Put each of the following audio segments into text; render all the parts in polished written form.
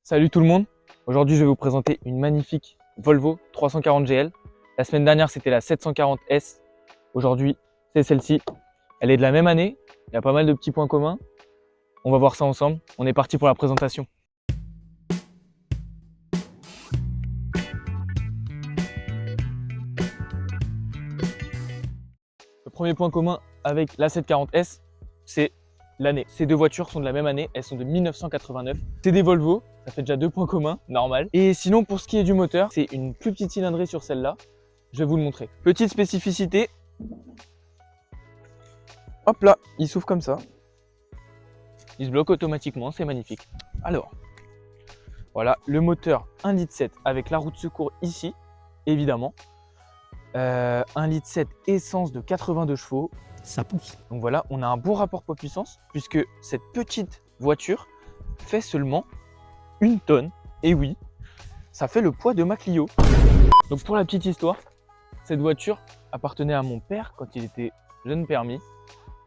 Salut tout le monde, aujourd'hui je vais vous présenter une magnifique Volvo 340 GL. La semaine dernière c'était la 740 S, aujourd'hui c'est celle-ci. Elle est de la même année, il y a pas mal de petits points communs. On va voir ça ensemble, on est parti pour la présentation. Le premier point commun avec la 740 S, c'est l'année. Ces deux voitures sont de la même année, elles sont de 1989. C'est des Volvo, ça fait déjà 2 points communs, normal. Et sinon, pour ce qui est du moteur, c'est une plus petite cylindrée sur celle-là. Je vais vous le montrer. Petite spécificité. Hop là, il s'ouvre comme ça. Il se bloque automatiquement, c'est magnifique. Alors, voilà, le moteur 1,7 litre avec la roue de secours ici, évidemment. 1,7 litre essence de 82 chevaux. Ça pousse. Donc voilà, on a un bon rapport poids-puissance puisque cette petite voiture fait seulement 1 tonne. Et oui, ça fait le poids de ma Clio. Donc pour la petite histoire, cette voiture appartenait à mon père quand il était jeune permis.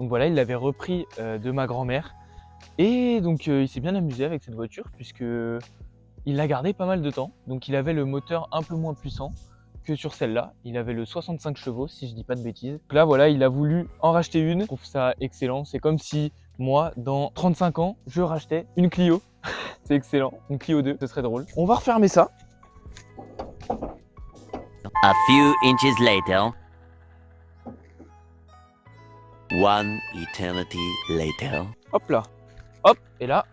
Donc voilà, il l'avait repris de ma grand-mère. Et donc il s'est bien amusé avec cette voiture puisque il l'a gardée pas mal de temps. Donc il avait le moteur un peu moins puissant que sur celle-là. Il avait le 65 chevaux si je dis pas de bêtises. Donc là voilà, il a voulu en racheter une. Je trouve ça excellent. C'est comme si moi, dans 35 ans, je rachetais une Clio. C'est excellent. Une Clio 2, ce serait drôle. On va refermer ça. A few inches later. One eternity later. Hop là. Hop. Et là.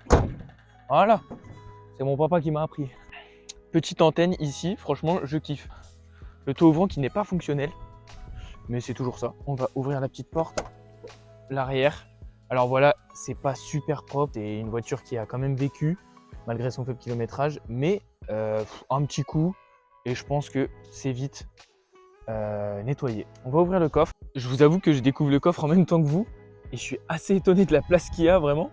Voilà. C'est mon papa qui m'a appris. Petite antenne ici. Franchement, je kiffe. Le toit ouvrant qui n'est pas fonctionnel. Mais c'est toujours ça. On va ouvrir la petite porte. L'arrière. Alors voilà, c'est pas super propre. C'est une voiture qui a quand même vécu, malgré son faible kilométrage. Mais un petit coup. Et je pense que c'est vite nettoyé. On va ouvrir le coffre. Je vous avoue que je découvre le coffre en même temps que vous. Et je suis assez étonné de la place qu'il y a vraiment.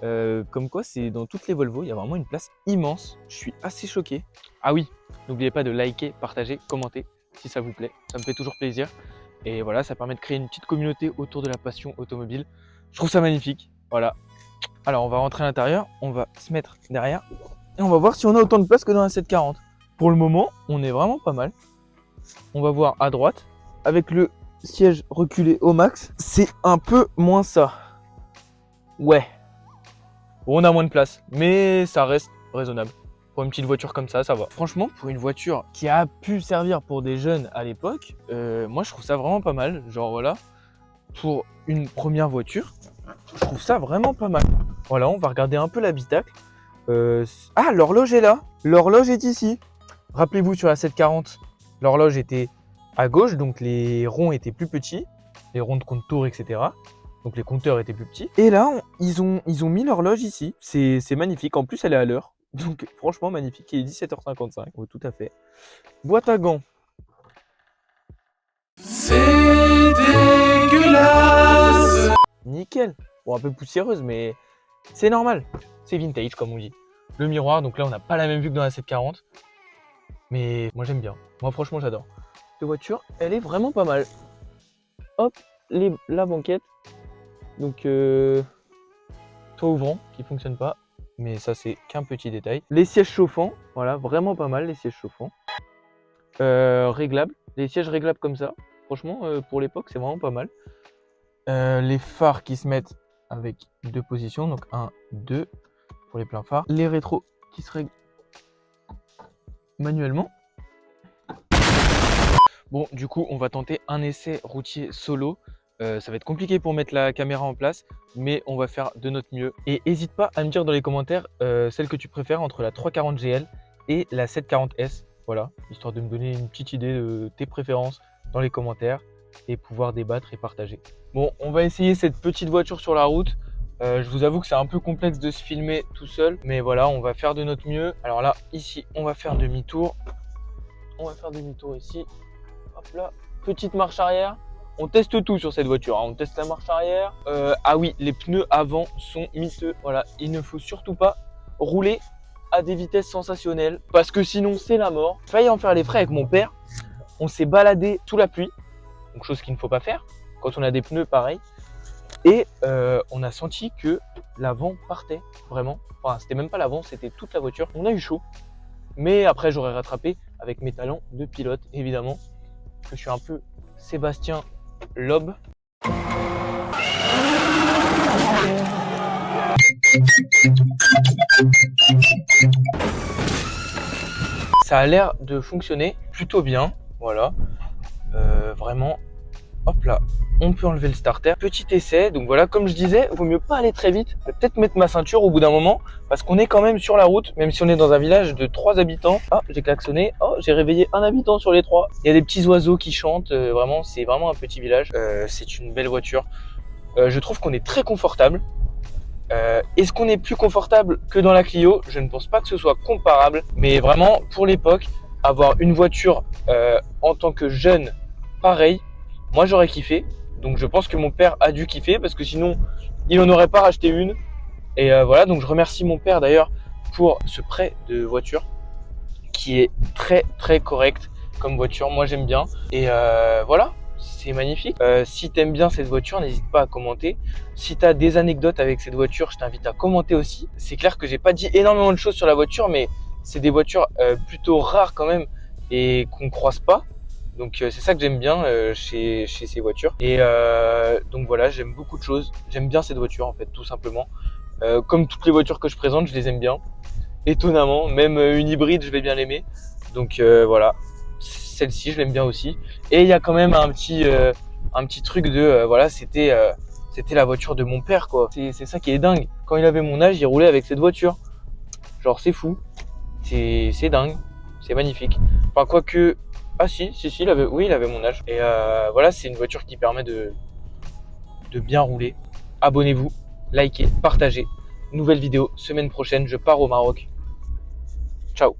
Comme quoi, c'est dans toutes les Volvo, il y a vraiment une place immense. Je suis assez choqué. Ah oui, n'oubliez pas de liker, partager, commenter si ça vous plaît. Ça me fait toujours plaisir. Et voilà, ça permet de créer une petite communauté autour de la passion automobile. Je trouve ça magnifique. Voilà. Alors, on va rentrer à l'intérieur. On va se mettre derrière. Et on va voir si on a autant de place que dans la 740. Pour le moment, on est vraiment pas mal. On va voir à droite. Avec le siège reculé au max, c'est un peu moins ça. Ouais. Bon, on a moins de place, mais ça reste raisonnable. Pour une petite voiture comme ça va. Franchement, pour une voiture qui a pu servir pour des jeunes à l'époque, moi je trouve ça vraiment pas mal. Genre voilà, pour une première voiture, je trouve ça vraiment pas mal. Voilà, on va regarder un peu l'habitacle. Ah, l'horloge est là. L'horloge est ici. Rappelez-vous, sur la 740, l'horloge était à gauche, donc les ronds étaient plus petits. Les ronds de compte-tour, etc. Donc les compteurs étaient plus petits. Et là, ils ont mis l'horloge ici. C'est magnifique. En plus, elle est à l'heure. Donc franchement magnifique. Il est 17h55. Oui, tout à fait. Boîte à gants. C'est dégueulasse. Nickel. Bon, un peu poussiéreuse, mais c'est normal. C'est vintage, comme on dit. Le miroir. Donc là, on n'a pas la même vue que dans la 740. Mais moi, j'aime bien. Moi, franchement, j'adore. Cette voiture, elle est vraiment pas mal. Hop, la banquette. Donc, toit ouvrant qui fonctionne pas, mais ça c'est qu'un petit détail. Les sièges chauffants, voilà, vraiment pas mal les sièges chauffants. Réglables, les sièges réglables comme ça, franchement pour l'époque c'est vraiment pas mal. Les phares qui se mettent avec 2 positions, donc 1, 2 pour les pleins phares. Les rétros qui se règlent manuellement. Bon, du coup on va tenter un essai routier solo. Ça va être compliqué pour mettre la caméra en place, mais on va faire de notre mieux. Et n'hésite pas à me dire dans les commentaires celle que tu préfères entre la 340 GL et la 740 S. Voilà, histoire de me donner une petite idée de tes préférences dans les commentaires et pouvoir débattre et partager. Bon, on va essayer cette petite voiture sur la route. Je vous avoue que c'est un peu complexe de se filmer tout seul, mais voilà, on va faire de notre mieux. Alors là, ici, on va faire demi-tour. On va faire demi-tour ici. Hop là, petite marche arrière. On teste tout sur cette voiture, hein. On teste la marche arrière. Ah oui, les pneus avant sont miteux. Voilà, il ne faut surtout pas rouler à des vitesses sensationnelles parce que sinon c'est la mort. J'ai failli en faire les frais avec mon père. On s'est baladé sous la pluie, donc chose qu'il ne faut pas faire quand on a des pneus pareils. Et on a senti que l'avant partait vraiment. Enfin, c'était même pas l'avant, c'était toute la voiture. On a eu chaud. Mais après, j'aurais rattrapé avec mes talents de pilote, évidemment. Que je suis un peu Sébastien Loeb. Ça a l'air de fonctionner plutôt bien. Voilà. Vraiment, hop là. On peut enlever le starter. Petit essai, donc voilà, comme je disais, vaut mieux pas aller très vite. Je vais peut-être mettre ma ceinture au bout d'un moment, parce qu'on est quand même sur la route, même si on est dans un village de 3 habitants. Ah, j'ai klaxonné. Oh, j'ai réveillé un habitant sur les 3. Il y a des petits oiseaux qui chantent. Vraiment, c'est vraiment un petit village. C'est une belle voiture. Je trouve qu'on est très confortable. Est-ce qu'on est plus confortable que dans la Clio? Je ne pense pas que ce soit comparable, mais vraiment, pour l'époque, avoir une voiture en tant que jeune, pareil, moi j'aurais kiffé. Donc je pense que mon père a dû kiffer parce que sinon il n'en aurait pas racheté une. Et voilà, donc je remercie mon père d'ailleurs pour ce prêt de voiture qui est très très correct comme voiture. Moi j'aime bien. Et voilà, c'est magnifique. Si t'aimes bien cette voiture, n'hésite pas à commenter. Si t'as des anecdotes avec cette voiture, je t'invite à commenter aussi. C'est clair que j'ai pas dit énormément de choses sur la voiture, mais c'est des voitures plutôt rares quand même et qu'on croise pas. Donc c'est ça que j'aime bien chez ces voitures. Et donc voilà, j'aime beaucoup de choses. J'aime bien cette voiture en fait, tout simplement. Comme toutes les voitures que je présente, je les aime bien. Étonnamment, même une hybride, je vais bien l'aimer. Donc voilà, celle-ci, je l'aime bien aussi. Et il y a quand même un petit truc de voilà, c'était la voiture de mon père quoi. C'est ça qui est dingue. Quand il avait mon âge, il roulait avec cette voiture. Genre c'est fou, c'est dingue, c'est magnifique. Enfin quoique. Ah si, il avait mon âge. Et voilà, c'est une voiture qui permet de bien rouler. Abonnez-vous, likez, partagez. Nouvelle vidéo, semaine prochaine, je pars au Maroc. Ciao.